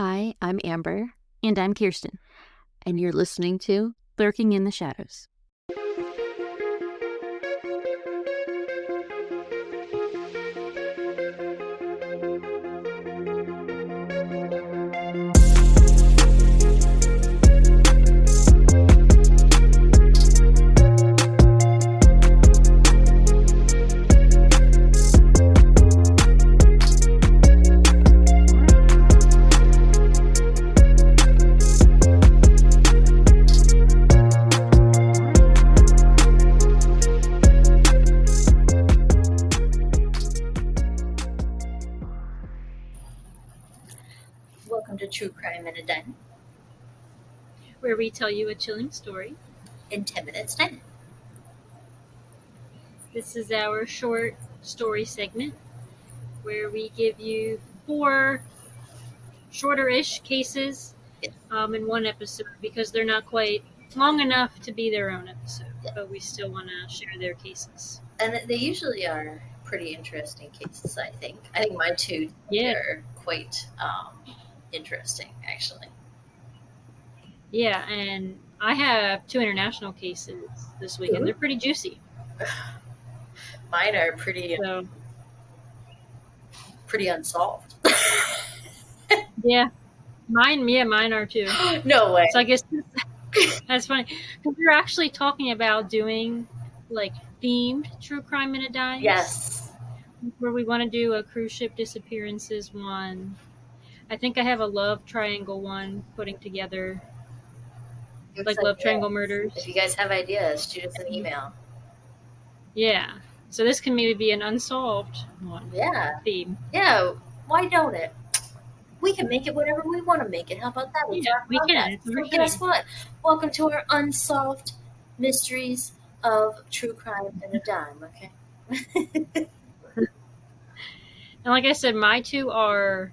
Hi, I'm Amber, And I'm Kirsten. and you're listening to Lurking in the Shadows. Welcome to True Crime in a Den Where we tell you a chilling story. in 10 minutes time. This is our short story segment where we give you 4 shorter-ish cases Yes. in one episode because they're not quite long enough to be their own episode, Yeah. but we still want to share their cases. And they usually are pretty interesting cases, I think. I think my two Yeah. are quite interesting, actually. Yeah, and I have 2 international cases this week, and they're pretty juicy. Mine are pretty unsolved. Yeah, mine are too. No way. So I guess that's funny because we're actually talking about doing like themed true crime in a dice. Yes. Where we want to do a cruise ship disappearances one. I think I have a love triangle one putting together, like love triangle murders. If you guys have ideas, shoot us an email. Yeah. So this can maybe be an unsolved one. Yeah. Theme. Yeah. Why don't it? We can make it whatever we want to make it. How about that? Yeah, we can. So guess what? Welcome to our unsolved mysteries of true crime in a dime, okay? And like I said, my 2 are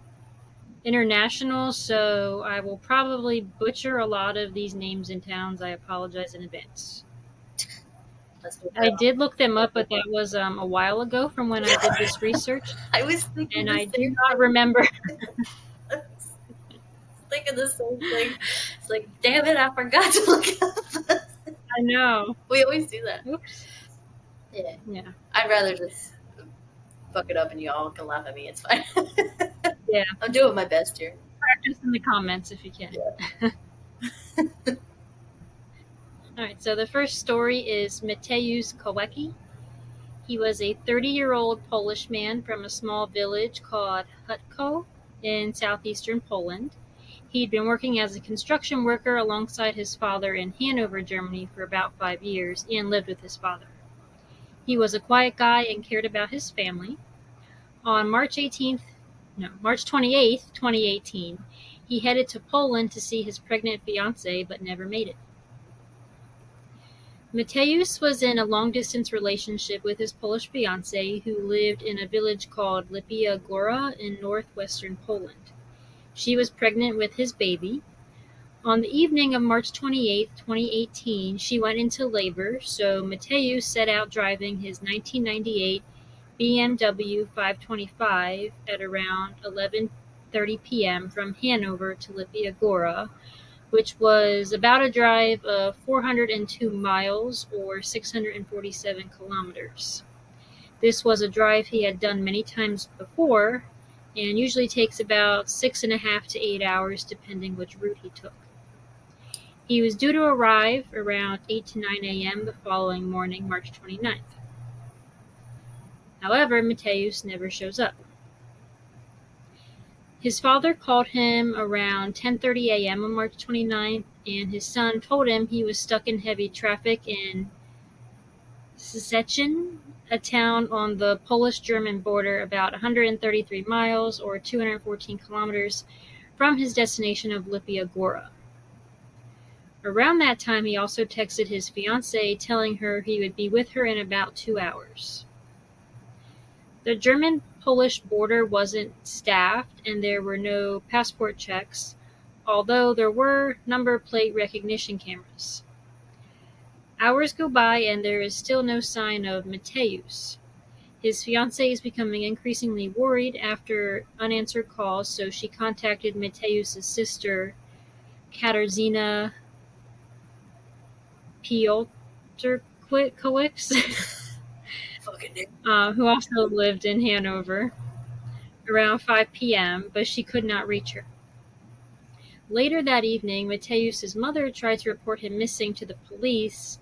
international, so I will probably butcher a lot of these names and towns. I apologize in advance. I did look them up, but that was a while ago from when I did this research. I was thinking and I do not remember. Thinking the same thing. It's like, damn it, I forgot to look up. I know. We always do that. Oops. Yeah. I'd rather just fuck it up and you all can laugh at me. It's fine. Yeah. I'm doing my best here. Practice in the comments if you can. Yeah. All right, so the first story is Mateusz Kawecki. He was a 30-year-old Polish man from a small village called Hutko in southeastern Poland. He'd been working as a construction worker alongside his father in Hanover, Germany for about 5 years and lived with his father. He was a quiet guy and cared about his family. On March 28th, 2018, he headed to Poland to see his pregnant fiancée, but never made it. Mateusz was in a long-distance relationship with his Polish fiancée, who lived in a village called Lipia Góra in northwestern Poland. She was pregnant with his baby. On the evening of March 28, 2018, she went into labor, so Mateusz set out driving his 1998 BMW 525 at around 11:30 p.m. from Hanover to Lipia Góra, which was about a drive of 402 miles or 647 kilometers. This was a drive he had done many times before and usually takes about 6.5 to 8 hours depending which route he took. He was due to arrive around 8 to 9 a.m. the following morning, March 29th. However, Mateusz never shows up. His father called him around 10:30 a.m. on March 29th, and his son told him he was stuck in heavy traffic in Szczecin, a town on the Polish-German border about 133 miles or 214 kilometers from his destination of Lipia Góra. Around that time, he also texted his fiancée telling her he would be with her in about 2 hours. The German-Polish border wasn't staffed and there were no passport checks, although there were number plate recognition cameras. Hours go by and there is still no sign of Mateusz. His fiancée is becoming increasingly worried after unanswered calls, so she contacted Mateusz's sister, Katarzyna Piotrkowicz, who also lived in Hanover, around 5 p.m., but she could not reach her. Later that evening, Mateusz's mother tried to report him missing to the police,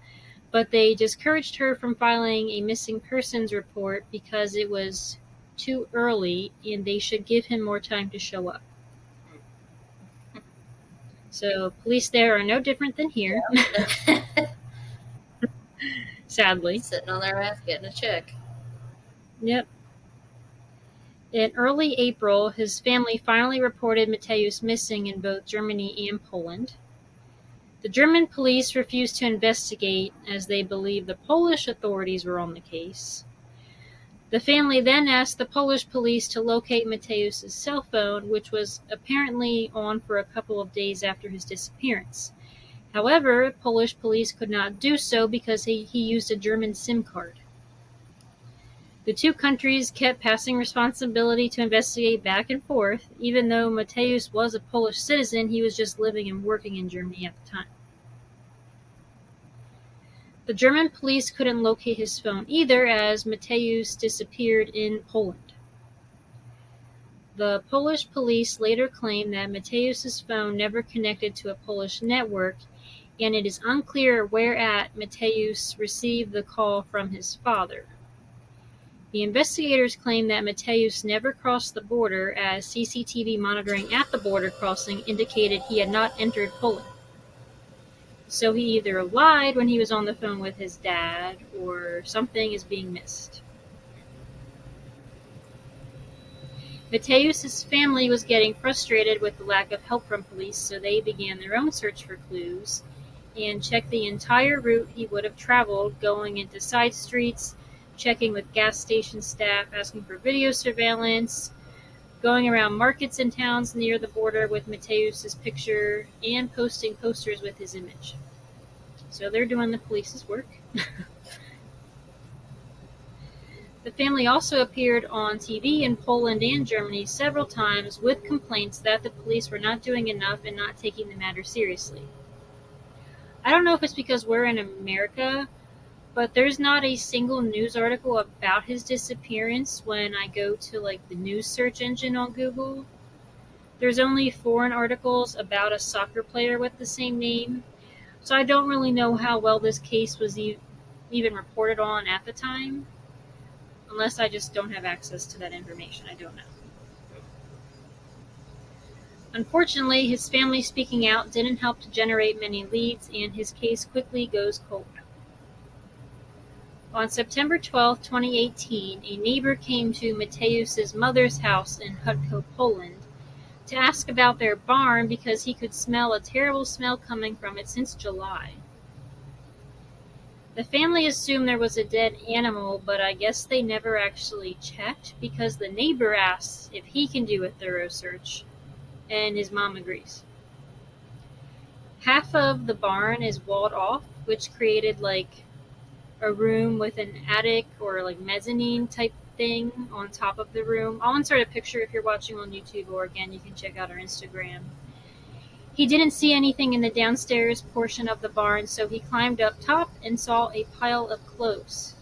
but they discouraged her from filing a missing persons report because it was too early and they should give him more time to show up. So police there are no different than here, sadly. Sitting on their ass getting a check. Yep. In early April, his family finally reported Mateusz missing in both Germany and Poland. The German police refused to investigate as they believed the Polish authorities were on the case. The family then asked the Polish police to locate Mateusz's cell phone, which was apparently on for a couple of days after his disappearance. However, Polish police could not do so because he used a German SIM card. The two countries kept passing responsibility to investigate back and forth. Even though Mateusz was a Polish citizen, he was just living and working in Germany at the time. The German police couldn't locate his phone either, as Mateusz disappeared in Poland. The Polish police later claimed that Mateusz's phone never connected to a Polish network, and it is unclear where at Mateusz received the call from his father. The investigators claim that Mateusz never crossed the border, as CCTV monitoring at the border crossing indicated he had not entered Poland. So he either lied when he was on the phone with his dad, or something is being missed. Mateusz's family was getting frustrated with the lack of help from police, so they began their own search for clues and checked the entire route he would have traveled, going into side streets, checking with gas station staff, asking for video surveillance, going around markets and towns near the border with Mateusz's picture, and posting posters with his image. So they're doing the police's work. The family also appeared on TV in Poland and Germany several times with complaints that the police were not doing enough and not taking the matter seriously. I don't know if it's because we're in America, but there's not a single news article about his disappearance when I go to the news search engine on Google. There's only foreign articles about a soccer player with the same name, so I don't really know how well this case was even reported on at the time, unless I just don't have access to that information. I don't know. Unfortunately, his family speaking out didn't help to generate many leads, and his case quickly goes cold. On September 12, 2018, a neighbor came to Mateusz's mother's house in Hutko, Poland, to ask about their barn because he could smell a terrible smell coming from it since July. The family assumed there was a dead animal, but I guess they never actually checked because the neighbor asks if he can do a thorough search, and his mom agrees. Half of the barn is walled off, which created a room with an attic or mezzanine type thing on top of the room. I'll insert a picture if you're watching on YouTube, or again, you can check out our Instagram. He didn't see anything in the downstairs portion of the barn, so he climbed up top and saw a pile of clothes.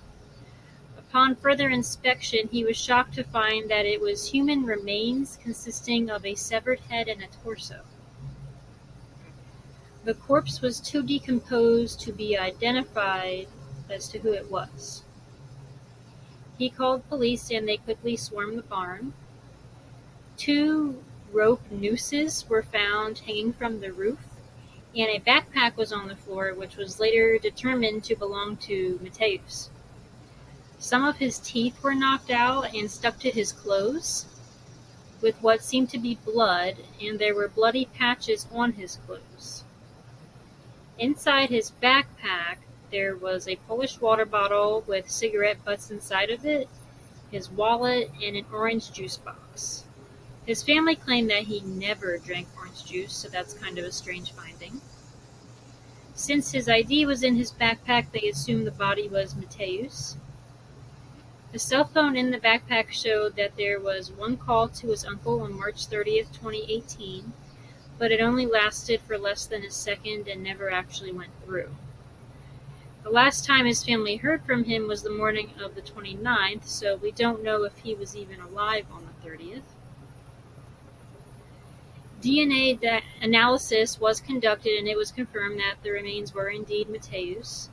Upon further inspection, he was shocked to find that it was human remains consisting of a severed head and a torso. The corpse was too decomposed to be identified as to who it was. He called police and they quickly swarmed the barn. 2 rope nooses were found hanging from the roof, and a backpack was on the floor, which was later determined to belong to Mateusz. Some of his teeth were knocked out and stuck to his clothes with what seemed to be blood, and there were bloody patches on his clothes. Inside his backpack, there was a Polish water bottle with cigarette butts inside of it, his wallet, and an orange juice box. His family claimed that he never drank orange juice, so that's kind of a strange finding. Since his ID was in his backpack, they assumed the body was Mateusz. The cell phone in the backpack showed that there was one call to his uncle on March 30th, 2018, but it only lasted for less than a second and never actually went through. The last time his family heard from him was the morning of the 29th, so we don't know if he was even alive on the 30th. DNA analysis was conducted and it was confirmed that the remains were indeed Mateusz.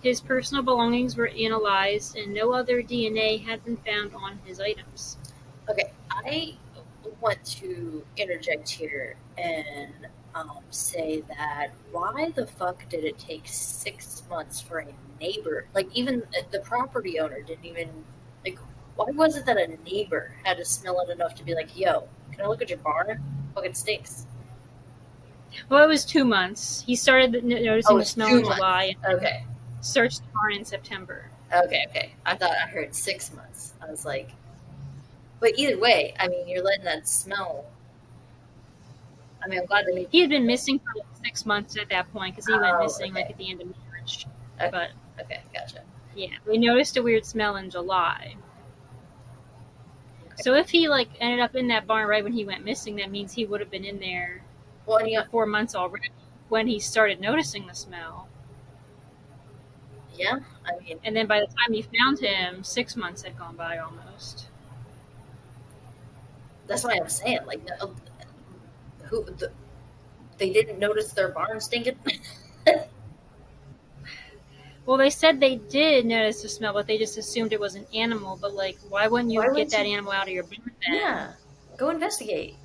His personal belongings were analyzed and no other DNA had been found on his items. Okay, I want to interject here and say that why the fuck did it take 6 months for a neighbor, like even the property owner didn't even, like, why was it that a neighbor had to smell it enough to be like, yo, can I look at your barn? Fucking stinks. Well, it was 2 months. He started noticing the smell in July and Okay. searched the barn in September. Okay. I thought I heard 6 months. I was like, but either way, I mean, you're letting that smell. I mean, I'm glad that he had been missing for like 6 months at that point because he went missing like at the end of March. Okay. But okay, gotcha. Yeah, we noticed a weird smell in July. Okay. So if he like ended up in that barn right when he went missing, that means he would have been in there for 4 months already when he started noticing the smell. Yeah, I mean, and then by the time you found him, 6 months had gone by almost. That's why I'm saying, like, they didn't notice their barn stinking. Well, they said they did notice the smell, but they just assumed it was an animal. But like, why wouldn't you get that animal out of your barn then? Yeah, go investigate.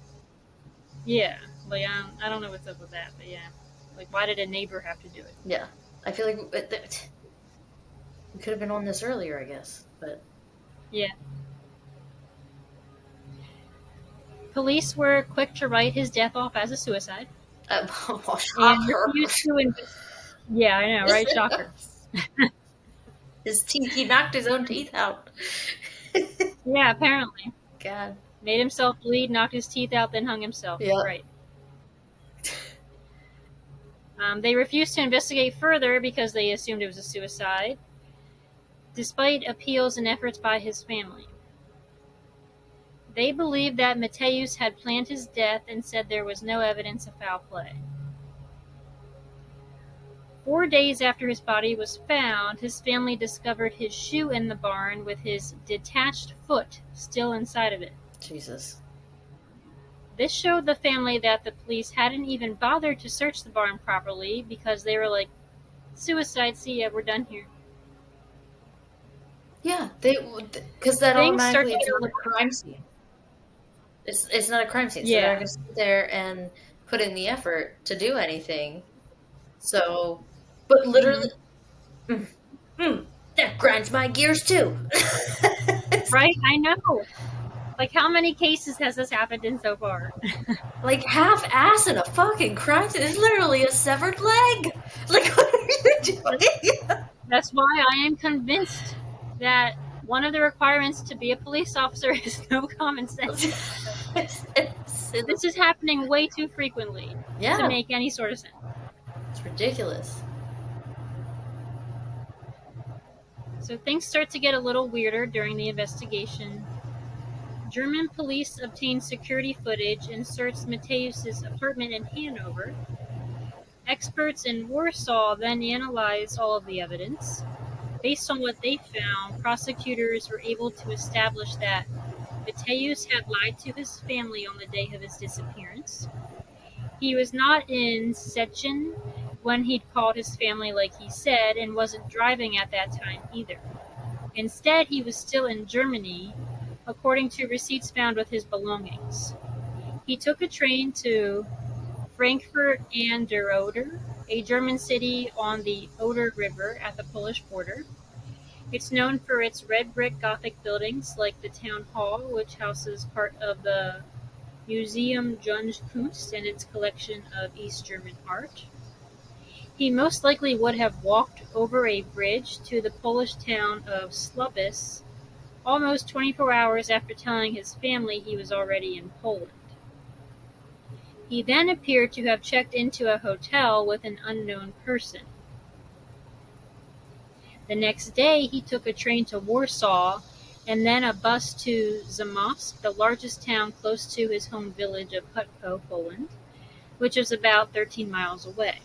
Yeah, like I don't know what's up with that, but yeah, like why did a neighbor have to do it? Yeah, I feel like we could have been on this earlier, I guess, but yeah. Police were quick to write his death off as a suicide. Shocker. Yeah, I know, right? Shocker. His teeth, he knocked his own teeth out. Yeah, apparently. God. Made himself bleed, knocked his teeth out, then hung himself. Yeah. Right. They refused to investigate further because they assumed it was a suicide, despite appeals and efforts by his family. They believed that Mateusz had planned his death and said there was no evidence of foul play. 4 days after his body was found, his family discovered his shoe in the barn with his detached foot still inside of it. Jesus. This showed the family that the police hadn't even bothered to search the barn properly because they were like, suicide, see ya, we're done here. Yeah, because that automatically it's not a crime scene. It's not a crime scene, so they're not going to sit there and put in the effort to do anything. So, but literally, that grinds my gears too. Right? I know. Like, how many cases has this happened in so far? Like, half-ass in a fucking crime scene. It's literally a severed leg. Like, what are you doing? That's why I am convinced that one of the requirements to be a police officer is no common sense. This is happening way too frequently to make any sort of sense. It's ridiculous. So things start to get a little weirder during the investigation. German police obtained security footage and searched Mateusz's apartment in Hanover. Experts in Warsaw then analyzed all of the evidence. Based on what they found, prosecutors were able to establish that Mateusz had lied to his family on the day of his disappearance. He was not in Szczecin when he'd called his family like he said, and wasn't driving at that time either. Instead, he was still in Germany, according to receipts found with his belongings. He took a train to Frankfurt an der Oder, a German city on the Oder River at the Polish border. It's known for its red brick Gothic buildings like the town hall, which houses part of the Museum Junge Kunst and its collection of East German art. He most likely would have walked over a bridge to the Polish town of Słubice almost 24 hours after telling his family he was already in Poland. He then appeared to have checked into a hotel with an unknown person. The next day, he took a train to Warsaw and then a bus to Zamość, the largest town close to his home village of Hutko, Poland, which is about 13 miles away.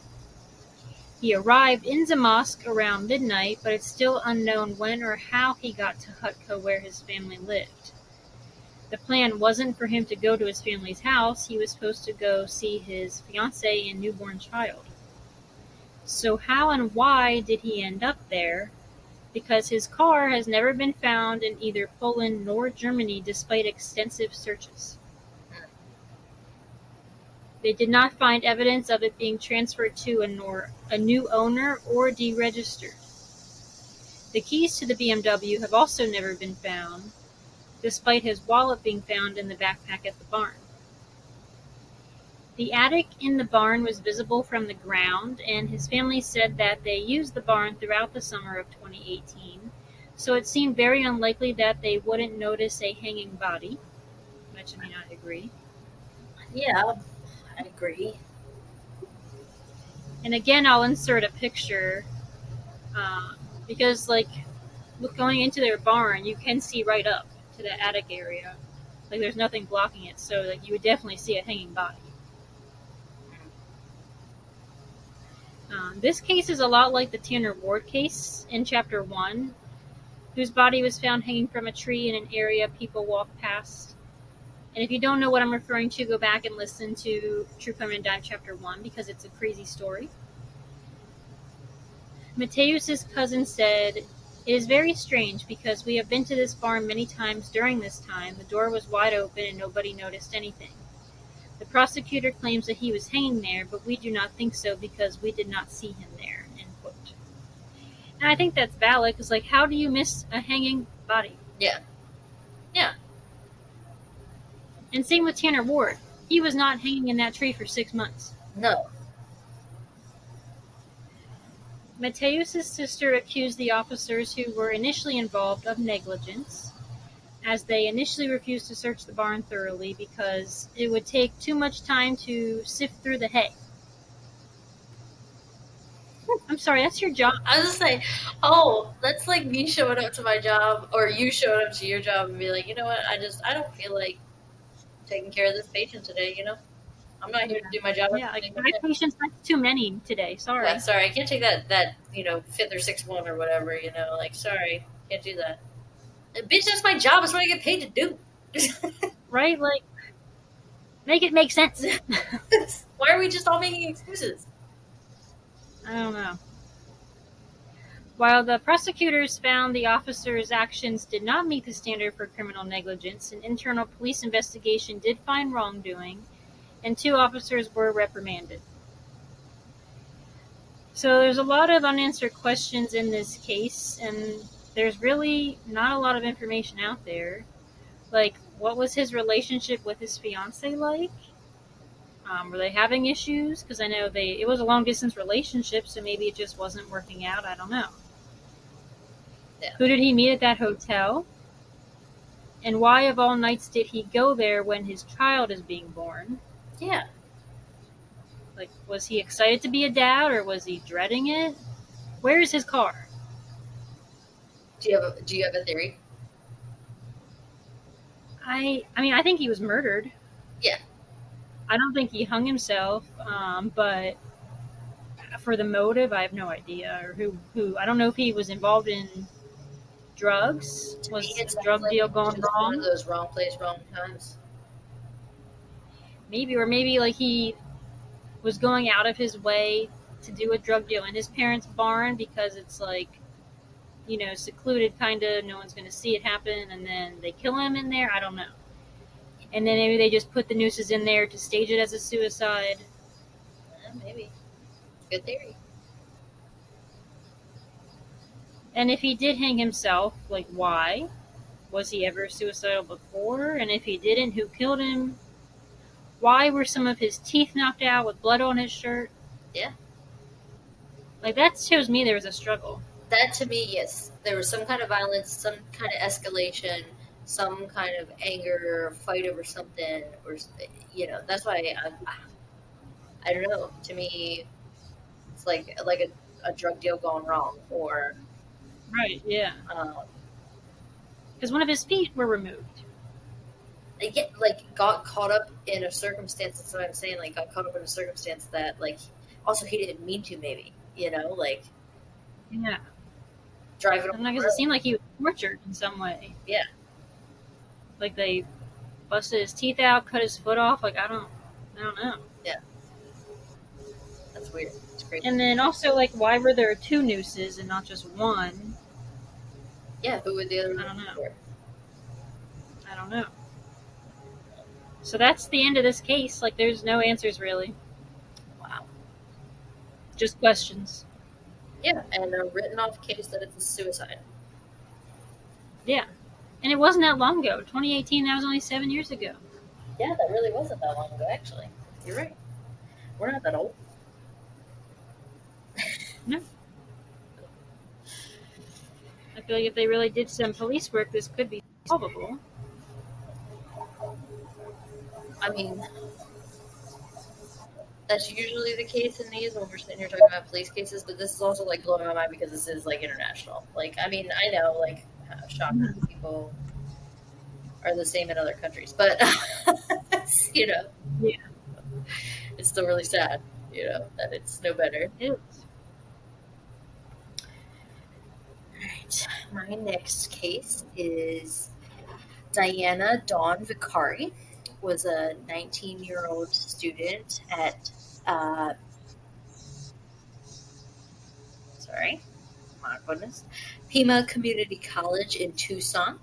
He arrived in Zamość around midnight, but it's still unknown when or how he got to Hutko where his family lived. The plan wasn't for him to go to his family's house. He was supposed to go see his fiancée and newborn child. So how and why did he end up there? Because his car has never been found in either Poland nor Germany despite extensive searches. They did not find evidence of it being transferred to a new owner or deregistered. The keys to the BMW have also never been found, despite his wallet being found in the backpack at the barn. The attic in the barn was visible from the ground, and his family said that they used the barn throughout the summer of 2018, so it seemed very unlikely that they wouldn't notice a hanging body, which I mean, I agree. Yeah, I agree. And again, I'll insert a picture, because, like, going into their barn, you can see right up to the attic area. Like, there's nothing blocking it, so like you would definitely see a hanging body. This case is a lot like the Tanner Ward case in Chapter 1, whose body was found hanging from a tree in an area people walked past. And if you don't know what I'm referring to, go back and listen to True Crime and Dime Chapter 1, because it's a crazy story. Mateusz's cousin said, "It is very strange because we have been to this barn many times during this time. The door was wide open and nobody noticed anything. The prosecutor claims that he was hanging there, but we do not think so because we did not see him there." End quote. And I think that's valid, because, like, how do you miss a hanging body? Yeah. Yeah. And same with Tanner Ward. He was not hanging in that tree for 6 months. No. Mateusz's sister accused the officers who were initially involved of negligence, as they initially refused to search the barn thoroughly because it would take too much time to sift through the hay. I'm sorry, that's your job. I was just saying, oh, that's like me showing up to my job, or you showing up to your job and be like, you know what, I don't feel like taking care of this patient today, you know? I'm not here to do my job. Yeah, like, my patients, that's too many today. Sorry. Yeah, sorry, I can't take that, you know, 5th or 6th one or whatever, you know, like, sorry, can't do that. Bitch, that's my job. That's what I get paid to do. Right? Like, make it make sense. Why are we just all making excuses? I don't know. While the prosecutors found the officers' actions did not meet the standard for criminal negligence, an internal police investigation did find wrongdoing, and 2 officers were reprimanded. So there's a lot of unanswered questions in this case, and there's really not a lot of information out there. Like, what was his relationship with his fiancée like? Were they having issues? Because I know it was a long-distance relationship, so maybe it just wasn't working out. I don't know. Yeah. Who did he meet at that hotel? And why, of all nights, did he go there when his child is being born? Yeah. Like, was he excited to be a dad, or was he dreading it? Where is his car? Do you have a theory? I mean, I think he was murdered. Yeah. I don't think he hung himself, but for the motive, I have no idea. Or who I don't know if he was involved in drugs. Was a drug deal going wrong? One of those wrong place, wrong times. Maybe, or maybe like he was going out of his way to do a drug deal in his parents' barn because it's like, you know, secluded, kind of, no one's going to see it happen, and then they kill him in there. I don't know. And then maybe they just put the nooses in there to stage it as a suicide. Maybe. Good theory. And if he did hang himself, like, why? Was he ever suicidal before? And if he didn't, who killed him? Why were some of his teeth knocked out with blood on his shirt? Yeah. Like, that shows me there was a struggle. That, to me, yes. There was some kind of violence, some kind of escalation, some kind of anger or fight over something, or, you know, that's why I don't know. To me, it's like a drug deal gone wrong, or Right, yeah. Um, Because one of his feet were removed. got caught up in a circumstance. That's what I'm saying. Like, got caught up in a circumstance that, like, also he didn't mean to. Maybe, like Yeah. driving I on don't know, the because road. it seemed like he was tortured in some way. Yeah. Like they busted his teeth out, cut his foot off. Like I don't know. Yeah. That's weird. It's crazy. And then also, like, why were there 2 nooses and not just one? Yeah. Who would the other? I don't know. For? I don't know. So that's the end of this case. Like, there's no answers really. Wow. Just questions. Yeah, and a written off case that it's a suicide. Yeah. And it wasn't that long ago. 2018, that was only 7 years ago. Yeah, that really wasn't that long ago, actually. You're right. We're not that old. No. I feel like if they really did some police work, this could be solvable. I mean, that's usually the case in these when we're sitting here talking about police cases, but this is also, like, blowing my mind because this is, like, international. Like, I mean, I know, like, shocker, people are the same in other countries, but, Yeah. it's still really sad, that it's no better. It is. Alright, my next case is Diana Dawn Vicari. Was a 19-year-old student at Pima Community College in Tucson.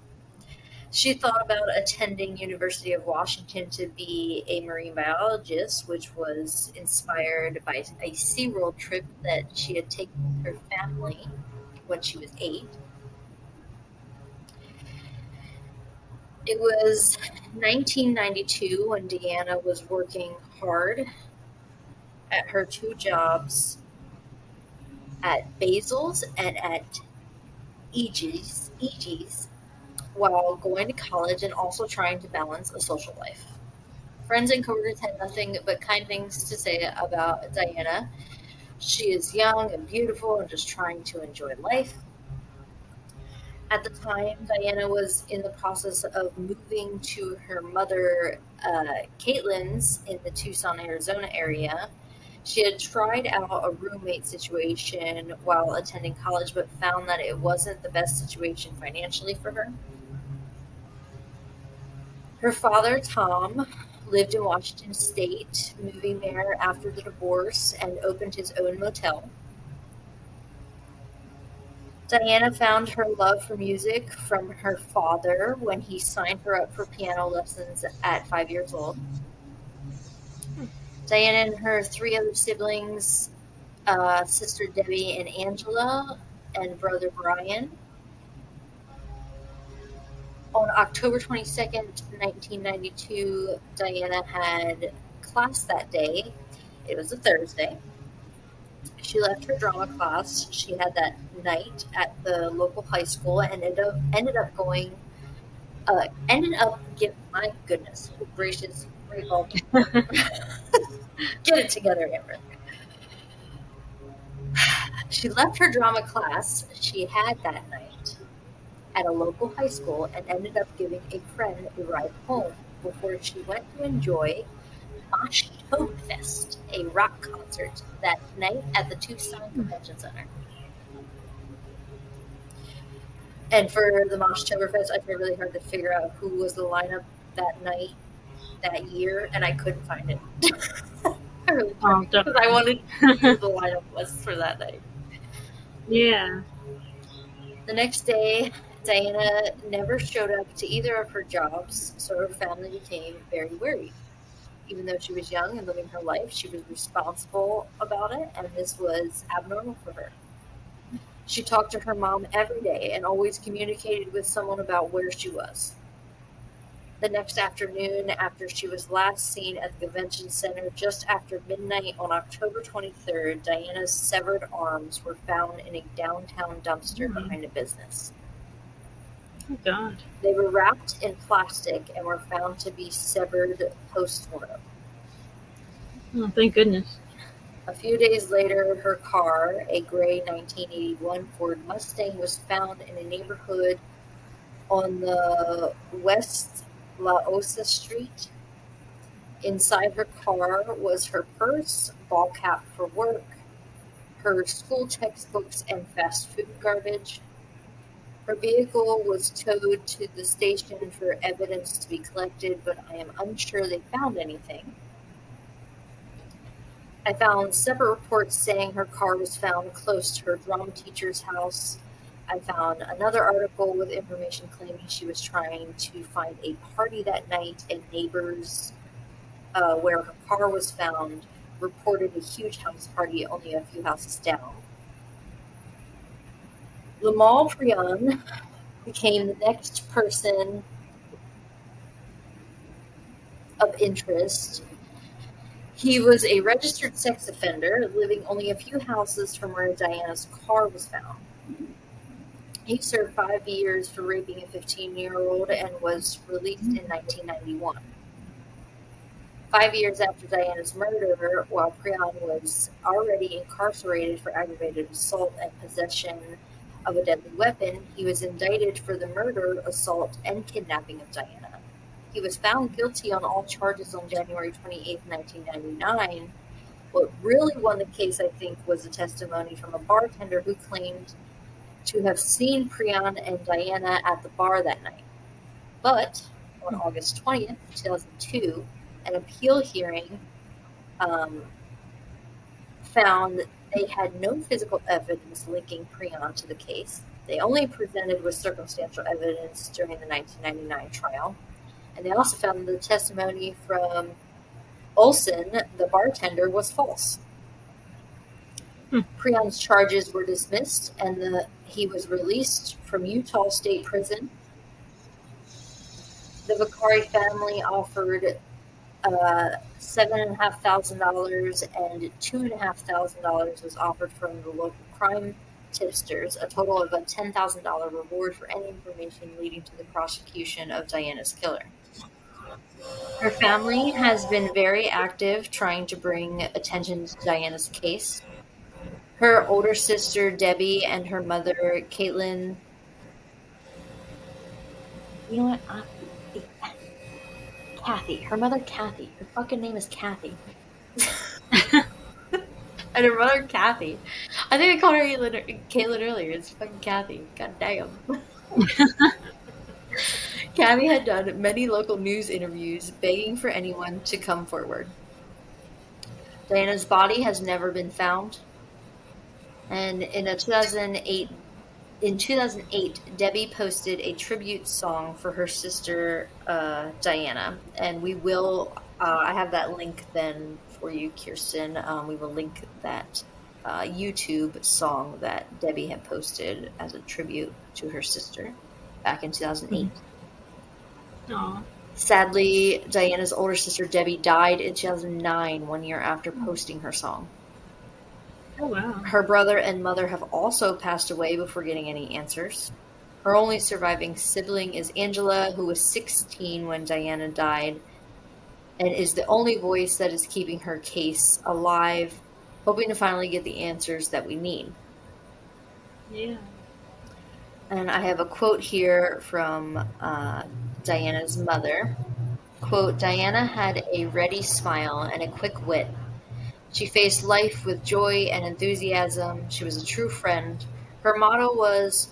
She thought about attending University of Washington to be a marine biologist, which was inspired by a SeaWorld trip that she had taken with her family when she was 8. It was 1992 when Deanna was working hard at her 2 jobs at Basil's and at EG's while going to college and also trying to balance a social life. Friends and coworkers had nothing but kind things to say about Diana. She is young and beautiful and just trying to enjoy life. At the time, Diana was in the process of moving to her mother, Caitlin's, in the Tucson, Arizona area. She had tried out a roommate situation while attending college, but found that it wasn't the best situation financially for her. Her father, Tom, lived in Washington State, moving there after the divorce, and opened his own motel. Diana found her love for music from her father when he signed her up for piano lessons at 5 years old. Diana and her 3 other siblings, sister Debbie and Angela, and brother Brian. On October 22nd, 1992, Diana had class that day. It was a Thursday. She left her drama class she had that night at the local high school and ended up getting, my goodness gracious, get it together, Amber. She left her drama class she had that night at a local high school and ended up giving a friend a ride home before she went to enjoy Mosh Fest, a rock concert that night at the Tucson Convention Center. And for the Mosh Fest, I tried really hard to figure out who was the lineup that night, that year, and I couldn't find it. I really tried because I wanted to know who the lineup was for that night. Yeah. The next day, Diana never showed up to either of her jobs, so her family became very worried. Even though she was young and living her life, she was responsible about it, and this was abnormal for her. She talked to her mom every day and always communicated with someone about where she was. The next afternoon, after she was last seen at the convention center just after midnight on October 23rd, Diana's severed arms were found in a downtown dumpster behind a business. Oh, God. They were wrapped in plastic and were found to be severed post-mortem. Oh, thank goodness. A few days later, her car, a gray 1981 Ford Mustang, was found in a neighborhood on the West La Osa Street. Inside her car was her purse, ball cap for work, her school textbooks, and fast food garbage. Her vehicle was towed to the station for evidence to be collected, but I am unsure they found anything. I found separate reports saying her car was found close to her drama teacher's house. I found another article with information claiming she was trying to find a party that night, and neighbors where her car was found reported a huge house party only a few houses down. Lamal Prion became the next person of interest. He was a registered sex offender living only a few houses from where Diana's car was found. He served 5 years for raping a 15-year-old and was released in 1991. 5 years after Diana's murder, while Prion was already incarcerated for aggravated assault and possession of a deadly weapon, he was indicted for the murder, assault, and kidnapping of Diana. He was found guilty on all charges on January 28, 1999. What really won the case, I think, was a testimony from a bartender who claimed to have seen Prion and Diana at the bar that night. But on August 20th, 2002, an appeal hearing found that they had no physical evidence linking Prion to the case. They only presented with circumstantial evidence during the 1999 trial. And they also found the testimony from Olson, the bartender, was false. Prion's charges were dismissed, and he was released from Utah State Prison. The Vicari family offered $7,500 and $2,500 was offered from the local crime tipsters, a total of a $10,000 reward for any information leading to the prosecution of Diana's killer. Her family has been very active trying to bring attention to Diana's case. Her older sister, Debbie, and her mother, Caitlin. You know what? Kathy. Her mother, Kathy. Her fucking name is Kathy. And her mother, Kathy. I think I called her Caitlin earlier. It's fucking Kathy. God damn. Kathy had done many local news interviews begging for anyone to come forward. Diana's body has never been found. And in 2008, Debbie posted a tribute song for her sister, Diana. And we will, I have that link then for you, Kirsten. We will link that YouTube song that Debbie had posted as a tribute to her sister back in 2008. Aww. Sadly, Diana's older sister, Debbie, died in 2009, 1 year after posting her song. Oh, wow. Her brother and mother have also passed away before getting any answers. Her only surviving sibling is Angela, who was 16 when Diana died, and is the only voice that is keeping her case alive, hoping to finally get the answers that we need. Yeah. And I have a quote here from Diana's mother. Quote, Diana had a ready smile and a quick wit. She faced life with joy and enthusiasm. She was a true friend. Her motto was,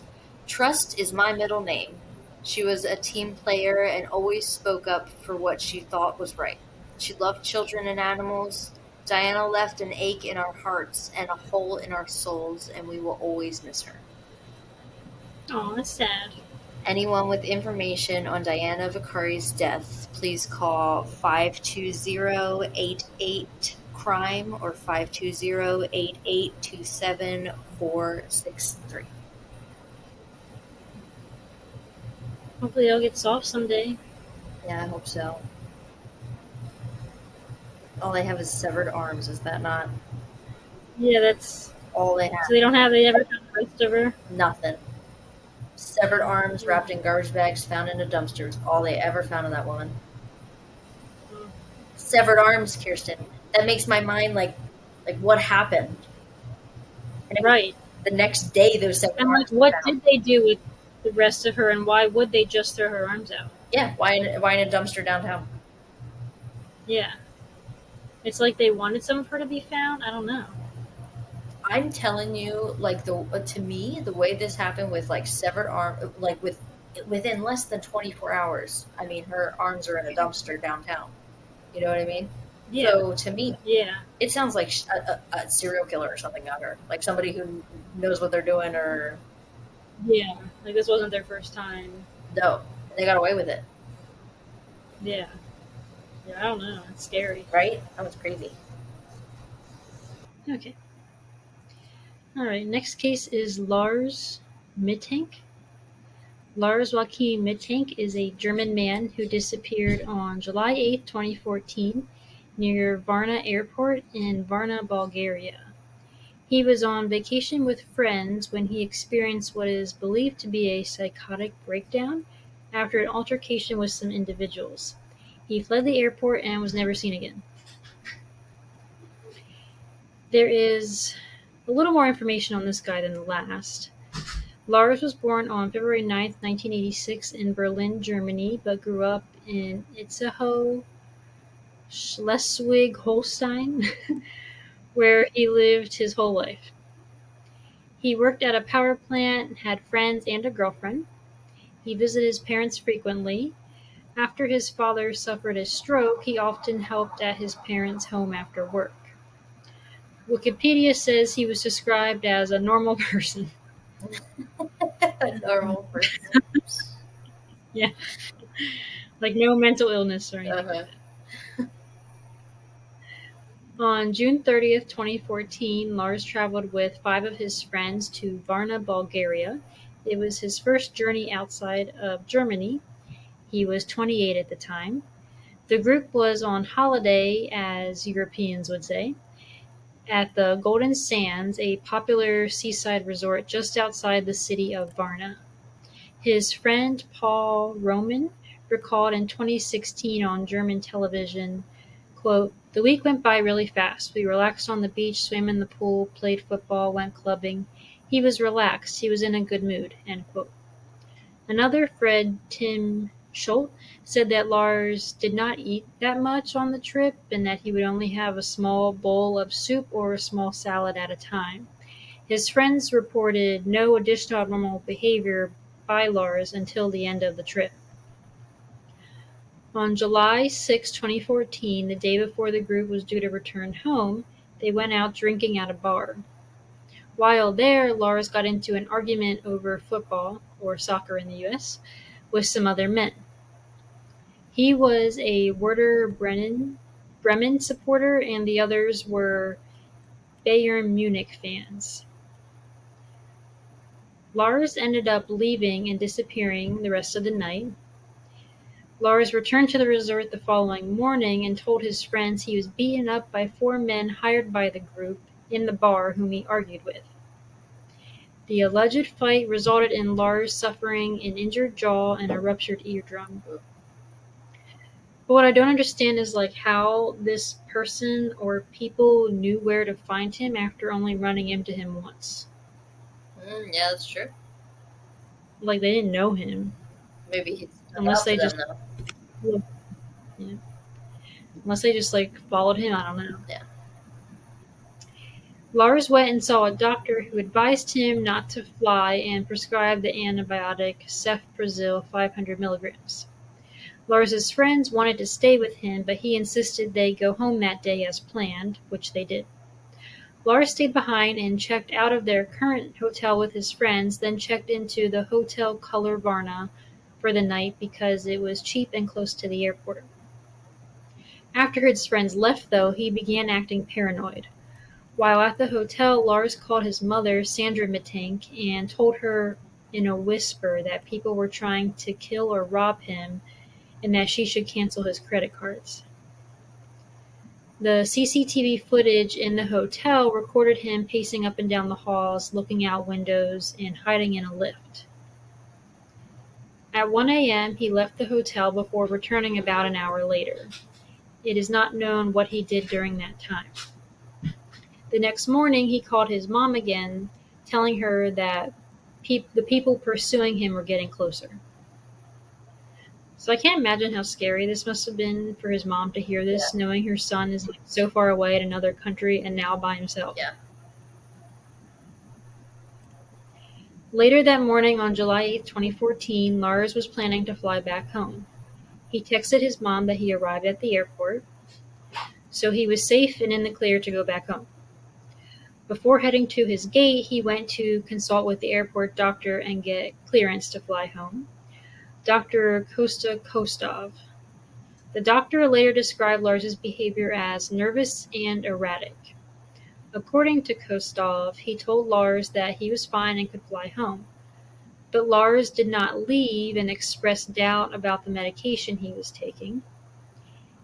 trust is my middle name. She was a team player and always spoke up for what she thought was right. She loved children and animals. Diana left an ache in our hearts and a hole in our souls, and we will always miss her. Oh, that's sad. Anyone with information on Diana Vicari's death, please call 520-88-CRIME or 520-8827-463. Hopefully it'll get solved someday. Yeah, I hope so. All they have is severed arms, is that not? Yeah, that's all they have. So they never found the rest of her? Nothing. Severed arms wrapped in garbage bags found in a dumpster is all they ever found of that woman. Severed arms, Kirsten. That makes my mind like Like, what happened? And it was Right. the next day those 7 And like, arms were what found. did they do with the rest of her, and why would they just throw her arms out? Yeah, why in a dumpster downtown? Yeah. It's like they wanted some of her to be found. I don't know. I'm telling you, like, to me, the way this happened with like severed arm, like within less than 24 hours. I mean, her arms are in a dumpster downtown. You know what I mean? Yeah. So to me, Yeah. it sounds like a serial killer or something got her, like somebody who knows what they're doing, or Yeah. Like, this wasn't their first time. no, they got away with it, Yeah. Yeah, I don't know. It's scary. right? That was crazy. Okay. All right. Next case is Lars Mittank. Lars Joachim Mittank is a German man who disappeared on July 8, 2014, near Varna Airport in Varna, Bulgaria. He was on vacation with friends when he experienced what is believed to be a psychotic breakdown after an altercation with some individuals. He fled the airport and was never seen again. There is a little more information on this guy than the last. Lars was born on February 9, 1986 in Berlin, Germany, but grew up in Itzehoe, Schleswig-Holstein, where he lived his whole life. He worked at a power plant, had friends and a girlfriend. He visited his parents frequently. After his father suffered a stroke, he often helped at his parents' home after work. Wikipedia says he was described as a normal person. A normal person. Yeah. Like, no mental illness or anything like that. On June 30th, 2014, Lars traveled with 5 of his friends to Varna, Bulgaria. It was his first journey outside of Germany. He was 28 at the time. The group was on holiday, as Europeans would say, at the Golden Sands, a popular seaside resort just outside the city of Varna. His friend Paul Roman recalled in 2016 on German television, quote, "The week went by really fast. We relaxed on the beach, swam in the pool, played football, went clubbing. He was relaxed. He was in a good mood," end quote. Another Fred, Tim Schultz, said that Lars did not eat that much on the trip and that he would only have a small bowl of soup or a small salad at a time. His friends reported no additional abnormal behavior by Lars until the end of the trip. On July 6, 2014, the day before the group was due to return home, they went out drinking at a bar. While there, Lars got into an argument over football, or soccer in the US, with some other men. He was a Werder Bremen supporter, and the others were Bayern Munich fans. Lars ended up leaving and disappearing the rest of the night. Lars returned to the resort the following morning and told his friends he was beaten up by 4 men hired by the group in the bar whom he argued with. The alleged fight resulted in Lars suffering an injured jaw and a ruptured eardrum. But what I don't understand is like how this person or people knew where to find him after only running into him once. Yeah, that's true. Like, they didn't know him. Maybe he Unless they them, just though. Yeah. Unless they just like followed him, I don't know. Yeah. Lars went and saw a doctor who advised him not to fly and prescribed the antibiotic cefprozil 500 milligrams. Lars's friends wanted to stay with him, but he insisted they go home that day as planned, which they did. Lars stayed behind and checked out of their current hotel with his friends, then checked into the Hotel Color Varna for the night because it was cheap and close to the airport. After his friends left, though, he began acting paranoid. While at the hotel, Lars called his mother, Sandra Mittank, and told her in a whisper that people were trying to kill or rob him and that she should cancel his credit cards. The CCTV footage in the hotel recorded him pacing up and down the halls, looking out windows, and hiding in a lift. At 1 a.m., he left the hotel before returning about an hour later. It is not known what he did during that time. The next morning, he called his mom again, telling her that the people pursuing him were getting closer. So I can't imagine how scary this must have been for his mom to hear this, knowing her son is like so far away in another country and now by himself. Yeah. Later that morning on July 8, 2014, Lars was planning to fly back home. He texted his mom that he arrived at the airport, so he was safe and in the clear to go back home. Before heading to his gate, he went to consult with the airport doctor and get clearance to fly home. Dr. Kostov. The doctor later described Lars's behavior as nervous and erratic. According to Kostov, he told Lars that he was fine and could fly home. But Lars did not leave and expressed doubt about the medication he was taking.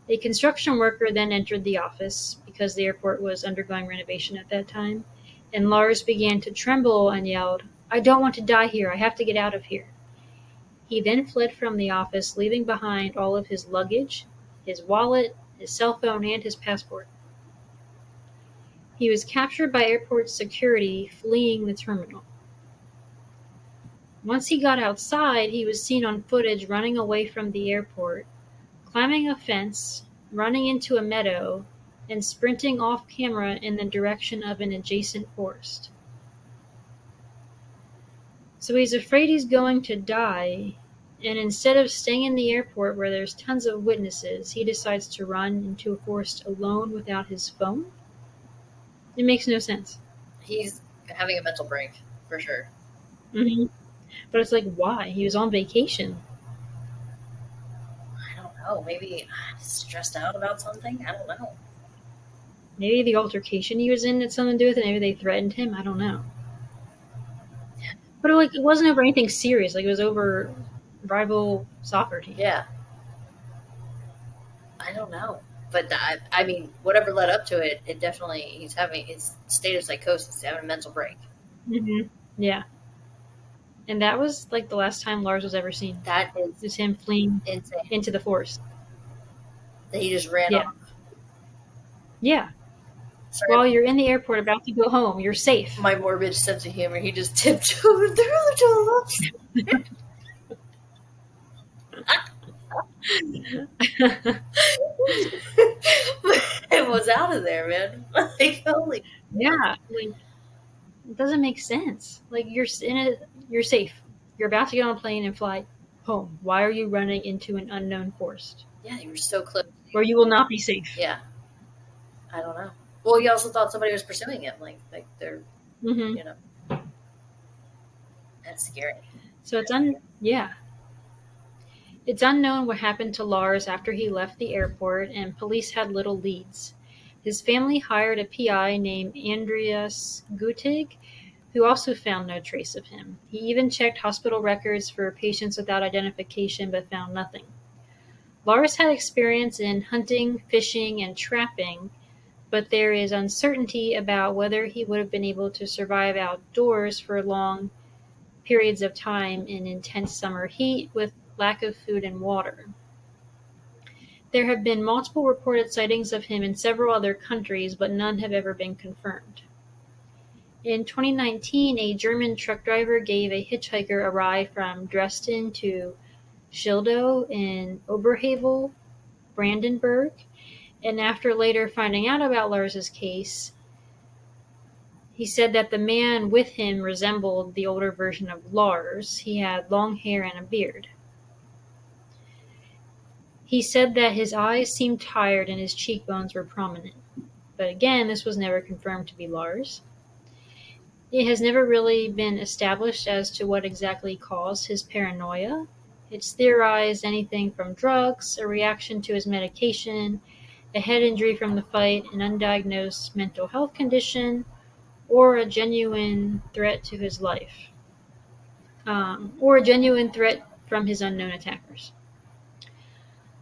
A construction worker then entered the office, because the airport was undergoing renovation at that time, and Lars began to tremble and yelled, "I don't want to die here, I have to get out of here." He then fled from the office, leaving behind all of his luggage, his wallet, his cell phone, and his passport. He was captured by airport security fleeing the terminal. Once he got outside, he was seen on footage running away from the airport, climbing a fence, running into a meadow, and sprinting off camera in the direction of an adjacent forest. So he's afraid he's going to die, and instead of staying in the airport where there's tons of witnesses, he decides to run into a forest alone without his phone? It makes no sense. He's having a mental break, for sure. Mm-hmm. But it's like, why? He was on vacation. I don't know. Maybe stressed out about something? I don't know. Maybe the altercation he was in had something to do with it. Maybe they threatened him. I don't know. But it wasn't over anything serious. Like, it was over rival soccer team. Yeah. I don't know. But I mean, whatever led up to it, it definitely, he's having his state of psychosis, he's having a mental break. Mm-hmm. Yeah. And that was like the last time Lars was ever seen. That is him fleeing insane. Into the forest. That he just ran off. Yeah. Sorry. While you're in the airport about to go home, you're safe. My morbid sense of humor, he just tipped over through the tulips. It was out of there, man. Like, holy. Yeah. Like, it doesn't make sense. Like, you're safe. You're about to get on a plane and fly home. Why are you running into an unknown forest? Yeah, you were so close. Where you will not be safe. Yeah. I don't know. Well, he also thought somebody was pursuing him. Like they're, Mm-hmm. you know. That's scary. So it's unknown what happened to Lars after he left the airport, and police had little leads. His family hired a PI named Andreas Gutig, who also found no trace of him. He even checked hospital records for patients without identification, but found nothing. Lars had experience in hunting, fishing, and trapping, but there is uncertainty about whether he would have been able to survive outdoors for long periods of time in intense summer heat with lack of food and water. There have been multiple reported sightings of him in several other countries, but none have ever been confirmed. In 2019, a German truck driver gave a hitchhiker a ride from Dresden to Schildow in Oberhavel, Brandenburg, and after later finding out about Lars's case, he said that the man with him resembled the older version of Lars. He had long hair and a beard. He said that his eyes seemed tired and his cheekbones were prominent. But again, this was never confirmed to be Lars. It has never really been established as to what exactly caused his paranoia. It's theorized anything from drugs, a reaction to his medication, a head injury from the fight, an undiagnosed mental health condition, or a genuine threat to his life, or a genuine threat from his unknown attackers.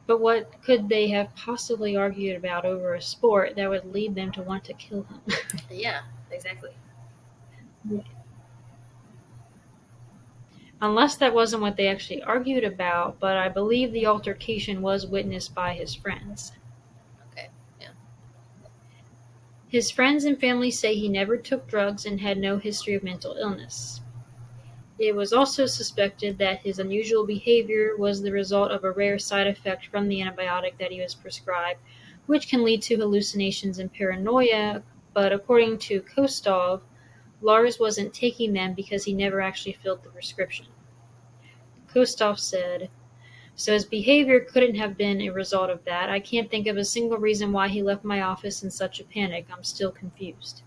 But what could they have possibly argued about over a sport that would lead them to want to kill him? Yeah, exactly. Unless that wasn't what they actually argued about, but I believe the altercation was witnessed by his friends. Okay, yeah. His friends and family say he never took drugs and had no history of mental illness. It was also suspected that his unusual behavior was the result of a rare side effect from the antibiotic that he was prescribed, which can lead to hallucinations and paranoia, but according to Kostov, Lars wasn't taking them because he never actually filled the prescription. Kostov said, "So his behavior couldn't have been a result of that. I can't think of a single reason why he left my office in such a panic. I'm still confused."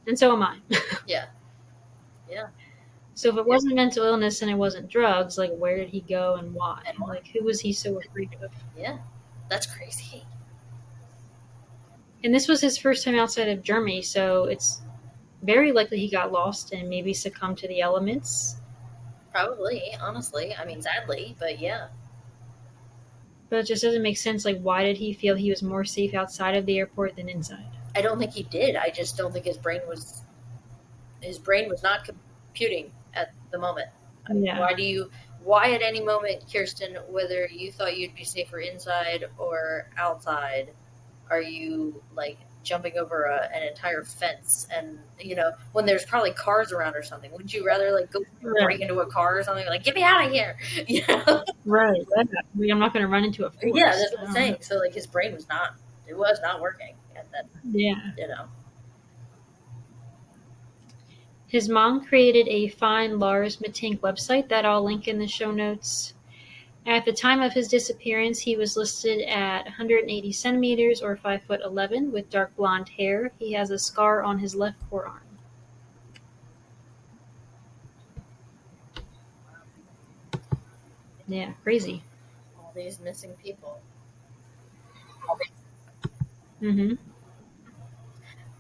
And so am I. Yeah. Yeah. So if it wasn't mental illness and it wasn't drugs, like where did he go and why? And why? Like who was he so afraid of? Yeah. That's crazy. And this was his first time outside of Germany, so it's very likely he got lost and maybe succumbed to the elements. Probably, honestly. I mean, sadly, but yeah. But it just doesn't make sense. Like, why did he feel he was more safe outside of the airport than inside? I don't think he did. I just don't think his brain was not computing at the moment. I mean, Yeah. why at any moment, Kirsten, whether you thought you'd be safer inside or outside, are you like jumping over an entire fence? And when there's probably cars around or something, wouldn't you rather like go break into a car or something, like get me out of here? Right. I mean, I'm not going to run into a forest. Yeah, that's what I'm saying. So like his brain was not working at that. Yeah. You know. His mom created a Find Lars Mittank website that I'll link in the show notes. At the time of his disappearance, he was listed at 180 centimeters or 5'11" with dark blonde hair. He has a scar on his left forearm. Yeah, crazy. All these missing people. Mm-hmm.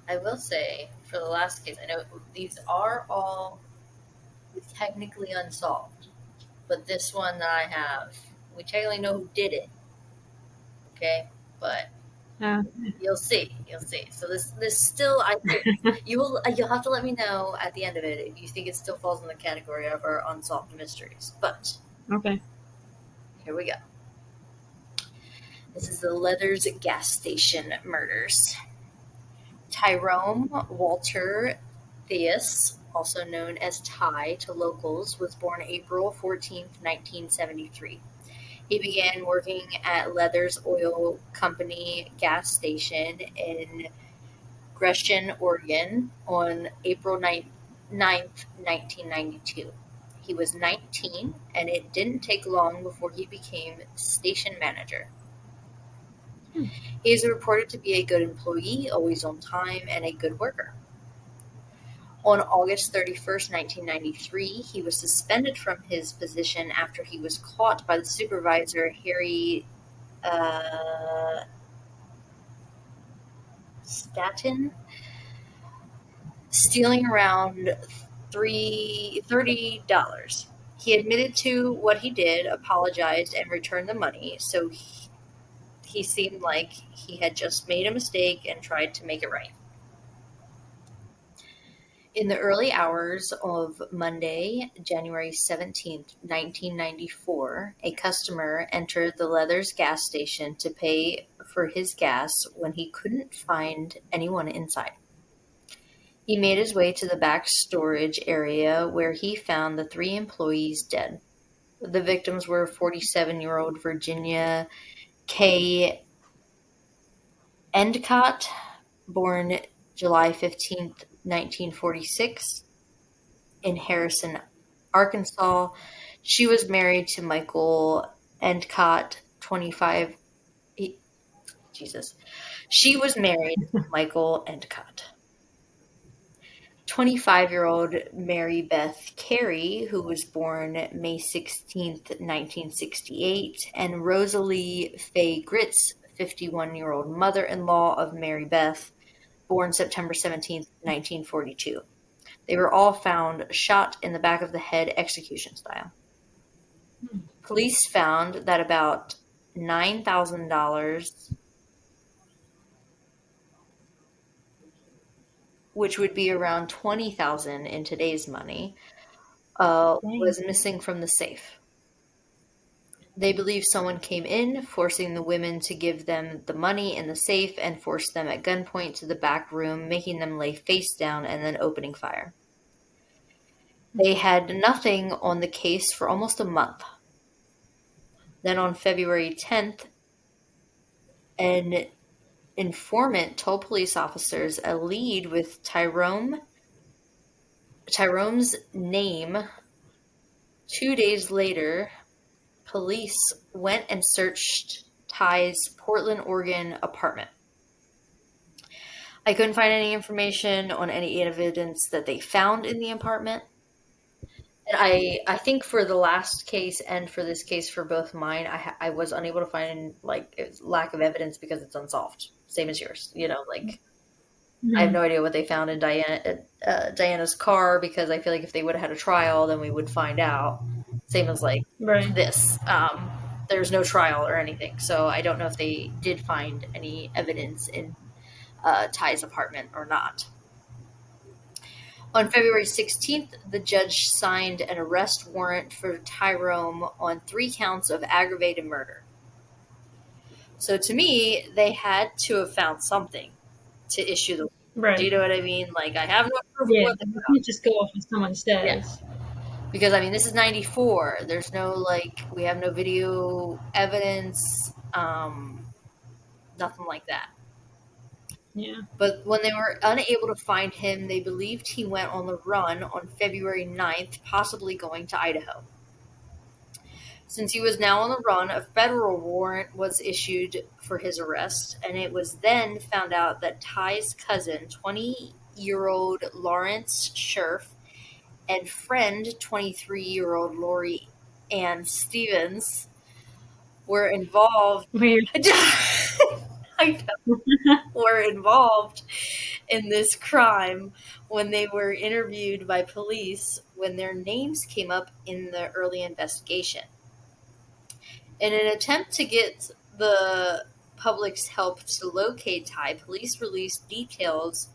I will say, for the last case, I know these are all technically unsolved, but this one that I have, we technically know who did it. Okay, but you'll see. So this still, I think you'll have to let me know at the end of it if you think it still falls in the category of our unsolved mysteries. But okay, here we go. This is the Leathers gas station murders. Tyrone Walter Theus, also known as Ty to locals, was born April 14th, 1973. He began working at Leathers Oil Company gas station in Gresham, Oregon on April 9th, 1992. He was 19, and it didn't take long before he became station manager. He is reported to be a good employee, always on time, and a good worker. On August 31st, 1993, he was suspended from his position after he was caught by the supervisor, Harry Staten, stealing around $30. He admitted to what he did, apologized, and returned the money, so he seemed like he had just made a mistake and tried to make it right. In the early hours of Monday, January 17th, 1994, a customer entered the Leathers gas station to pay for his gas when he couldn't find anyone inside. He made his way to the back storage area where he found the 3 employees dead. The victims were 47-year-old Virginia K. Endicott, born July 15th, 1946, in Harrison, Arkansas. She was married to Michael Endicott, 25. She was married to Michael Endicott. 25-year-old Mary Beth Carey, who was born May 16th, 1968, and Rosalie Faye Gritz, 51-year-old mother-in-law of Mary Beth, born September 17th, 1942. They were all found shot in the back of the head, execution style. Police found that about $9,000, which would be around $20,000 in today's money, was missing from the safe. They believe someone came in, forcing the women to give them the money in the safe and forced them at gunpoint to the back room, making them lay face down and then opening fire. They had nothing on the case for almost a month. Then on February 10th, an informant told police officers a lead with Tyrone's name. 2 days later, police went and searched Ty's Portland, Oregon apartment. I couldn't find any information on any evidence that they found in the apartment. And I think for the last case and for this case, for both mine, I was unable to find lack of evidence because it's unsolved. Same as yours, I have no idea what they found in Diana's car, because I feel like if they would have had a trial, then we would find out. Same as Right. this. There's no trial or anything, so I don't know if they did find any evidence in Ty's apartment or not. On February 16th, the judge signed an arrest warrant for Tyrone on 3 counts of aggravated murder. So to me, they had to have found something to issue the warrant. Right. Do you know what I mean? Like, I have no proof of Yeah, what they you found. can't just go off what someone says. Yeah. Because, I mean, this is 94. There's no, we have no video evidence, nothing like that. Yeah. But when they were unable to find him, they believed he went on the run on February 9th, possibly going to Idaho. Since he was now on the run, a federal warrant was issued for his arrest, and it was then found out that Ty's cousin, 20-year-old Lawrence Scherf, and friend, 23-year-old Lori Ann Stevens, were involved. Weird. I know. Were involved in this crime when they were interviewed by police when their names came up in the early investigation. In an attempt to get the public's help to locate Ty, police released details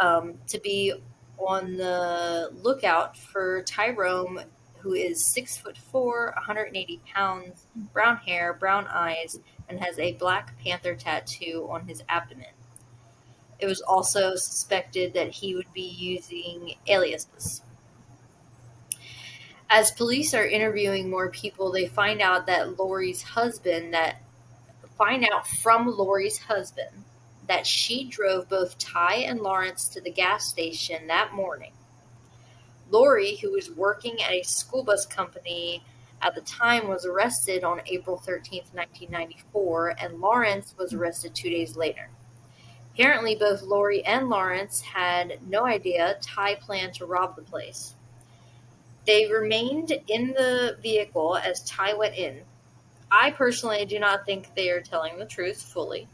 to be on the lookout for Tyrone, who is 6'4", 180 pounds, brown hair, brown eyes, and has a Black Panther tattoo on his abdomen. It was also suspected that he would be using aliases. As police are interviewing more people, they find out from Lori's husband that she drove both Ty and Lawrence to the gas station that morning. Lori, who was working at a school bus company at the time, was arrested on April 13th, 1994, and Lawrence was arrested 2 days later. Apparently, both Lori and Lawrence had no idea Ty planned to rob the place. They remained in the vehicle as Ty went in. I personally do not think they are telling the truth fully.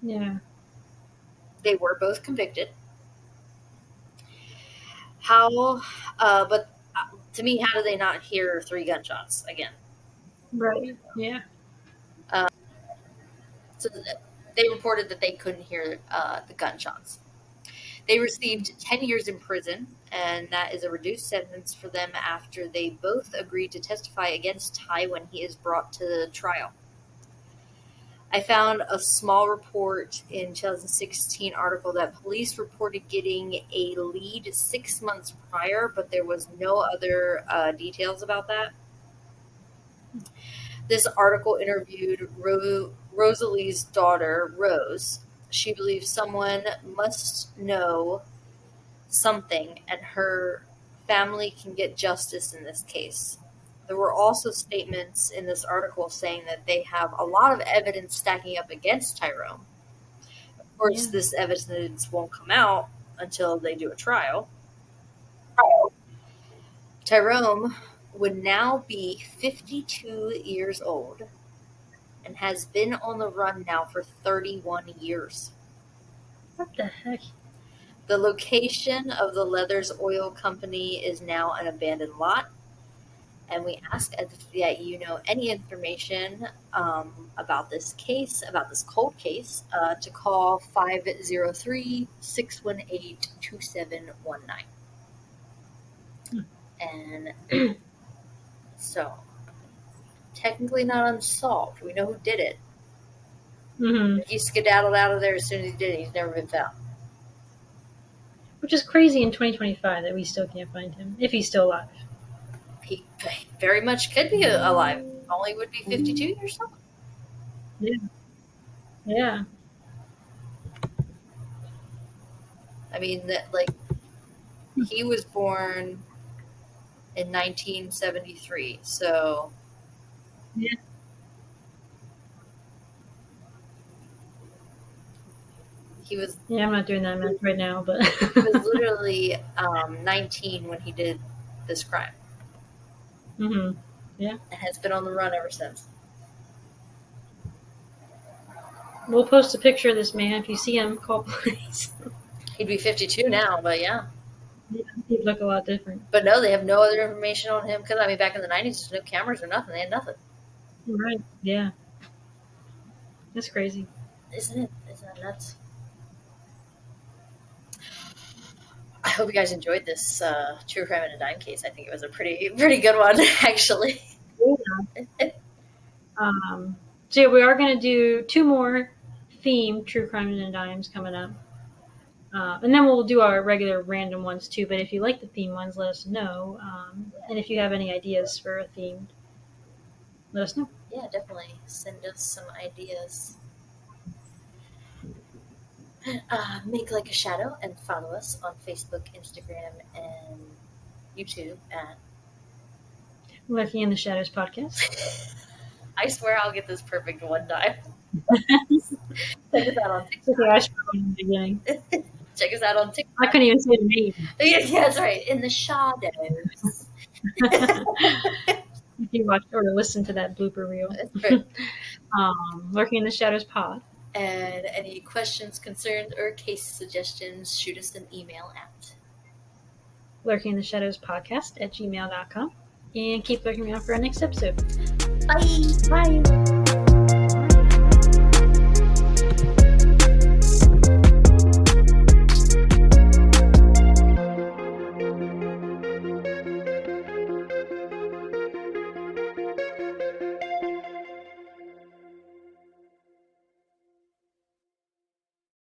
Yeah. They were both convicted. But to me, how do they not hear 3 gunshots again? Right. Yeah. So they reported that they couldn't hear the gunshots. They received 10 years in prison, and that is a reduced sentence for them after they both agreed to testify against Ty when he is brought to the trial. I found a small report in 2016 article that police reported getting a lead 6 months prior, but there was no other details about that. This article interviewed Rosalie's daughter, Rose. She believes someone must know something, and her family can get justice in this case. There were also statements in this article saying that they have a lot of evidence stacking up against Tyrone. Of course, this evidence won't come out until they do a trial. Tyrone would now be 52 years old and has been on the run now for 31 years. What the heck? The location of the Leathers Oil Company is now an abandoned lot, and we ask that you know any information about this case, about this cold case, to call 503-618-2719. And so technically not unsolved. We know who did it. Mm-hmm. He skedaddled out of there as soon as he did it. He's never been found. Which is crazy in 2025 that we still can't find him, if he's still alive. He very much could be alive. Only would be 52 years old. Yeah. I mean, like, he was born in 1973, so Yeah. he was Yeah, I'm not doing that math right now, but he was literally 19 when he did this crime. Mm-hmm. Yeah. And has been on the run ever since. We'll post a picture of this man. If you see him, call police. He'd be 52 now, but yeah. He'd look a lot different. But no, they have no other information on him because, I mean, back in the 90s, there's no cameras or nothing. They had nothing. Right. Yeah. That's crazy. Isn't it? Isn't that nuts? I hope you guys enjoyed this true crime and a dime case. I think it was a pretty good one, actually. So yeah, we are going to do 2 more themed true crime and dimes coming up. And then we'll do our regular random ones too. But if you like the theme ones, let us know. And if you have any ideas for a theme, let us know. Yeah, definitely. Send us some ideas. Make like a shadow and follow us on Facebook, Instagram, and YouTube at Lurking in the Shadows podcast. I swear I'll get this perfect one time. Check us out on TikTok. Okay, I struggled in the beginning. Check us out on TikTok. I couldn't even say the name. Yeah, that's right. In the shadows. If you watch or listen to that blooper reel. Lurking in the Shadows pod. And any questions, concerns, or case suggestions, shoot us an email at Lurking in the Shadows podcast at gmail.com. And keep lurking around for our next episode. Bye. Bye.